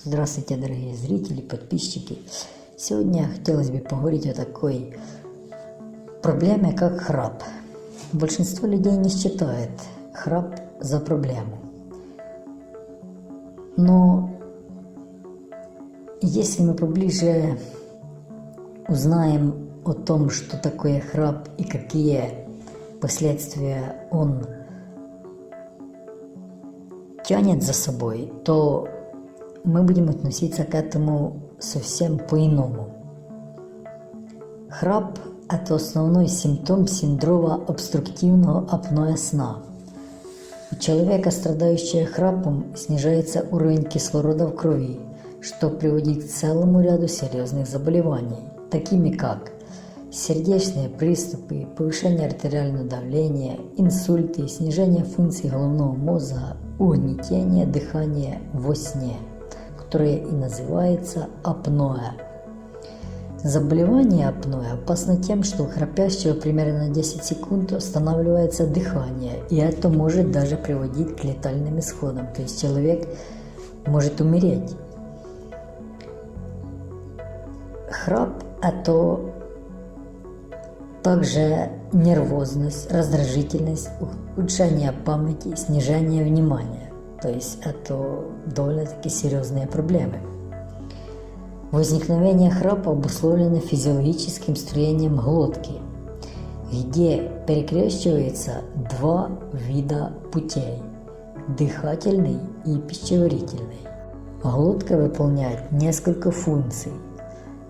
Здравствуйте, дорогие зрители, подписчики. Сегодня хотелось бы поговорить о такой проблеме, как храп. Большинство людей не считает храп за проблему. Но если мы поближе узнаем о том, что такое храп и какие последствия он тянет за собой, то мы будем относиться к этому совсем по-иному. Храп – это основной симптом синдрома обструктивного апноэ сна. У человека, страдающего храпом, снижается уровень кислорода в крови, что приводит к целому ряду серьезных заболеваний, такими как сердечные приступы, повышение артериального давления, инсульты, снижение функций головного мозга, угнетение дыхания во сне, которое и называется апноэ. Заболевание апноэ опасно тем, что у храпящего примерно на 10 секунд останавливается дыхание, и это может даже приводить к летальным исходам, то есть человек может умереть. Храп – это также нервозность, раздражительность, ухудшение памяти, снижение внимания. То есть это довольно-таки серьезные проблемы. Возникновение храпа обусловлено физиологическим строением глотки, где перекрещиваются два вида путей – дыхательный и пищеварительный. Глотка выполняет несколько функций.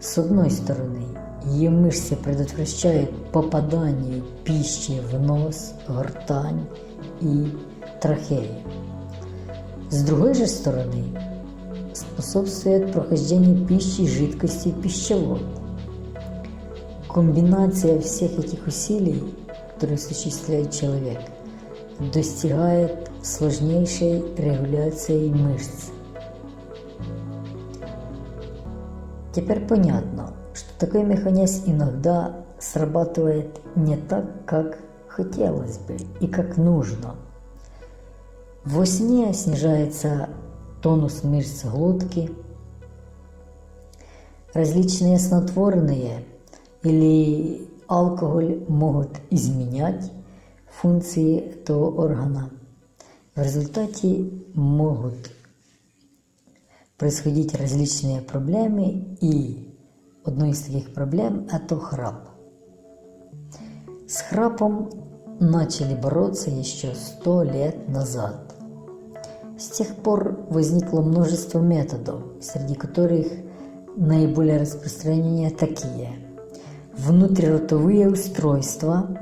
С одной стороны, ее мышцы предотвращают попадание пищи в нос, гортань и трахею. С другой же стороны, способствует прохождению пищи и жидкости в пищевод. Комбинация всех этих усилий, которые осуществляет человек, достигает сложнейшей регуляции мышц. Теперь понятно, что такой механизм иногда срабатывает не так, как хотелось бы и как нужно. Во сне снижается тонус мышц глотки, различные снотворные или алкоголь могут изменять функции этого органа. В результате могут происходить различные проблемы, и одной из таких проблем – это храп. С храпом начали бороться еще 100 лет назад. С тех пор возникло множество методов, среди которых наиболее распространенные такие: внутриротовые устройства,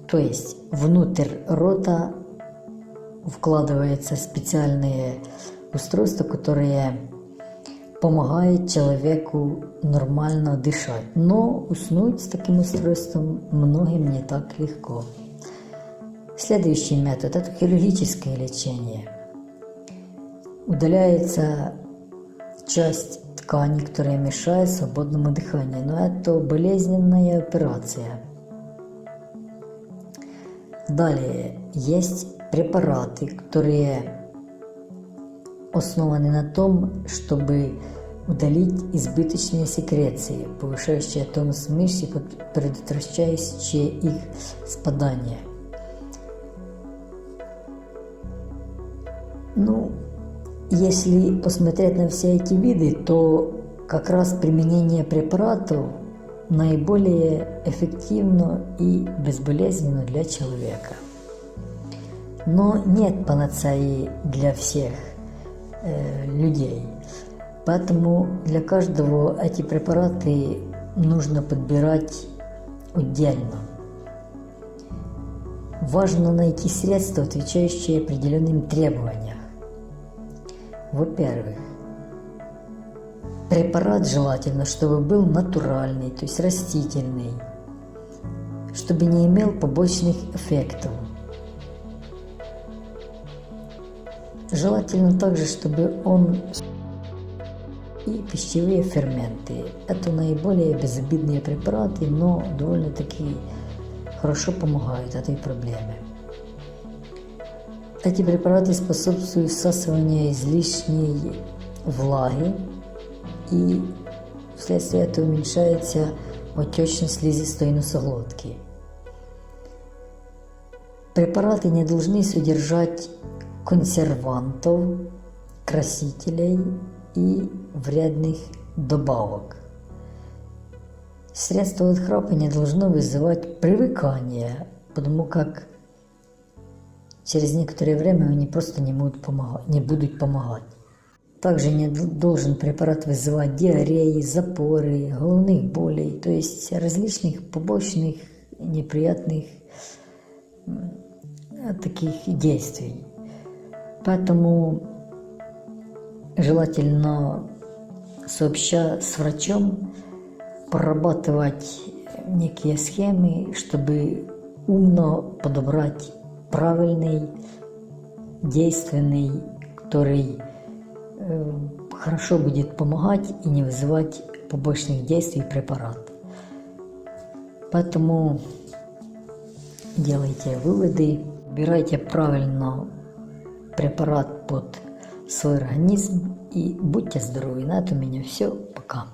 то есть внутрь рота вкладываются специальные устройства, которые помогают человеку нормально дышать. Но уснуть с таким устройством многим не так легко. Следующий метод – это хирургическое лечение. Удаляется часть ткани, которая мешает свободному дыханию, но это болезненная операция. Далее есть препараты, которые основаны на том, чтобы удалить избыточные секреции, повышающие тонус мышц и предотвращающие их спадание. Если посмотреть на все эти виды, то как раз применение препаратов наиболее эффективно и безболезненно для человека. Но нет панацеи для всех людей. Поэтому для каждого эти препараты нужно подбирать отдельно. Важно найти средства, отвечающие определенным требованиям. Во-первых, препарат желательно, чтобы был натуральный, то есть растительный, чтобы не имел побочных эффектов. Желательно также, чтобы он и пищевые ферменты. Это наиболее безобидные препараты, но довольно-таки хорошо помогают этой проблеме. Эти препараты способствуют всасыванию излишней влаги, и вследствие этого уменьшается отечность слизистой носоглотки. Препараты не должны содержать консервантов, красителей и вредных добавок. Средство от храпа не должно вызывать привыкание, потому как через некоторое время они просто не будут помогать. Также не должен препарат вызывать диареи, запоры, головных болей, то есть различных побочных неприятных таких действий. Поэтому желательно, сообща с врачом, прорабатывать некие схемы, чтобы умно подобрать правильный, действенный, который хорошо будет помогать и не вызывать побочных действий препарата. Поэтому делайте выводы, выбирайте правильно препарат под свой организм и будьте здоровы. На этом у меня все. Пока.